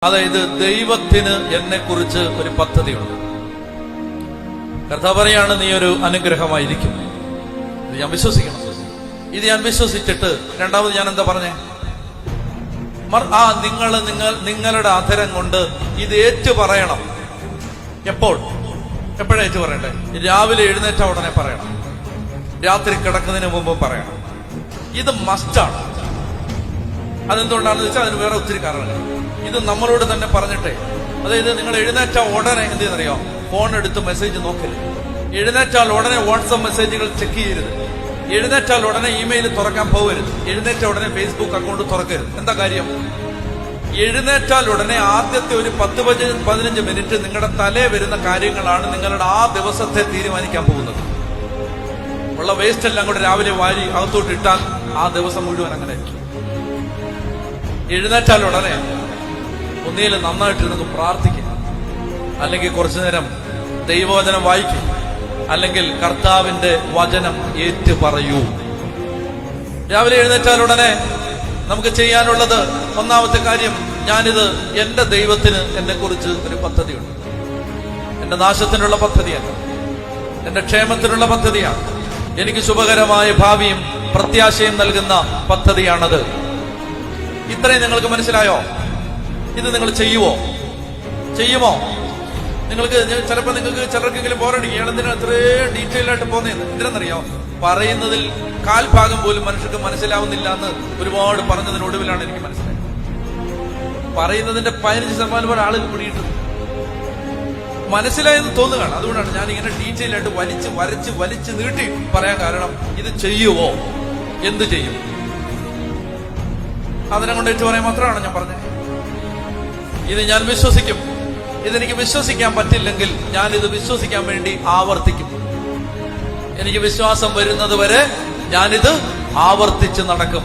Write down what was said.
അതായത് ദൈവത്തിന് എന്നെ കുറിച്ച് ഒരു പദ്ധതിയുണ്ട്. കർത്താവ് പറയാണ്, നീ ഒരു അനുഗ്രഹമായിരിക്കും. ഇത് ഞാൻ വിശ്വസിക്കണം. ഇത് ഞാൻ വിശ്വസിച്ചിട്ട് രണ്ടാമത് ഞാൻ എന്താ പറഞ്ഞേ? നിങ്ങളുടെ അധരം കൊണ്ട് ഇത് ഏറ്റു പറയണം. എപ്പോഴാ ഏറ്റു പറയണ്ടേ? രാവിലെ എഴുന്നേറ്റ ഉടനെ പറയണം, രാത്രി കിടക്കുന്നതിന് മുമ്പ് പറയണം. ഇത് മസ്റ്റാണ്. അതെന്തുകൊണ്ടാണെന്ന് വെച്ചാൽ അതിന് വേറെ ഒത്തിരി കാരണങ്ങൾ. ഇത് നമ്മളോട് തന്നെ പറഞ്ഞിട്ടേ. അതായത് നിങ്ങൾ എഴുന്നേറ്റ ഉടനെ എന്ത് ചെയ്യുന്നറിയോ? ഫോൺ എടുത്ത് മെസ്സേജ് നോക്കരുത്. എഴുന്നേറ്റാൽ ഉടനെ വാട്സപ്പ് മെസ്സേജുകൾ ചെക്ക് ചെയ്യരുത്. എഴുന്നേറ്റാൽ ഉടനെ ഇമെയിൽ തുറക്കാൻ പോകരുത്. എഴുന്നേറ്റ ഉടനെ ഫേസ്ബുക്ക് അക്കൗണ്ട് തുറക്കരുത്. എന്താ കാര്യം? എഴുന്നേറ്റാൽ ഉടനെ ആദ്യത്തെ ഒരു 10-15 മിനിറ്റ് നിങ്ങളുടെ തലേ വരുന്ന കാര്യങ്ങളാണ് നിങ്ങളുടെ ആ ദിവസത്തെ തീരുമാനിക്കാൻ പോകുന്നത്. ഉള്ള വേസ്റ്റ് എല്ലാം കൂടെ രാവിലെ വാരി അകത്തോട്ട് ഇട്ടാൽ ആ ദിവസം മുഴുവൻ അങ്ങനെ ആയിരിക്കും. എഴുന്നേറ്റാൽ ഉടനെ ഒന്നിയിൽ നന്നായിട്ടിരുന്ന് പ്രാർത്ഥിക്കുക, അല്ലെങ്കിൽ കുറച്ചു നേരം ദൈവവചനം വായിക്കും, അല്ലെങ്കിൽ കർത്താവിന്റെ വചനം ഏറ്റു പറയൂ. രാവിലെ എഴുന്നേറ്റാൽ ഉടനെ നമുക്ക് ചെയ്യാനുള്ളത് ഒന്നാമത്തെ കാര്യം, ഞാനിത് എന്റെ ദൈവത്തിന് എന്നെ കുറിച്ച് ഒരു പദ്ധതിയുണ്ട്. എന്റെ നാശത്തിനുള്ള പദ്ധതിയല്ല, എന്റെ ക്ഷേമത്തിനുള്ള പദ്ധതിയാണ്. എനിക്ക് ശുഭകരമായ ഭാവിയും പ്രത്യാശയും നൽകുന്ന പദ്ധതിയാണത്. ഇത്രയും നിങ്ങൾക്ക് മനസ്സിലായോ? ഇത് നിങ്ങൾ ചെയ്യുമോ? നിങ്ങൾക്ക് ചിലർക്കെങ്കിലും ബോറടിക്കുകയാണ്. എന്തിനാ അത്രയും ഡീറ്റെയിൽ ആയിട്ട് പോകുന്നത്? എന്തിനാണെന്നറിയോ? പറയുന്നതിൽ 1/4 പോലും മനുഷ്യർക്ക് മനസ്സിലാവുന്നില്ല എന്ന് ഒരുപാട് പറഞ്ഞതിനൊടുവിലാണ് എനിക്ക് മനസ്സിലായത്. പറയുന്നതിന്റെ 15% പോലെ ആളുകൾ പിടിയിട്ട് മനസ്സിലായെന്ന് തോന്നുകയാണ്. അതുകൊണ്ടാണ് ഞാൻ ഇങ്ങനെ ഡീറ്റെയിൽ ആയിട്ട് വലിച്ച് നീട്ടി പറയാൻ കാരണം. ഇത് ചെയ്യുവോ? എന്ത് ചെയ്യും? അതിനെ കൊണ്ട് ഏറ്റു പറയാൻ മാത്രമാണ് ഞാൻ പറഞ്ഞത്. ഇത് ഞാൻ വിശ്വസിക്കും. ഇതെനിക്ക് വിശ്വസിക്കാൻ പറ്റില്ലെങ്കിൽ ഞാനിത് വിശ്വസിക്കാൻ വേണ്ടി ആവർത്തിക്കും. എനിക്ക് വിശ്വാസം വരുന്നത് വരെ ഞാനിത് ആവർത്തിച്ച് നടക്കും.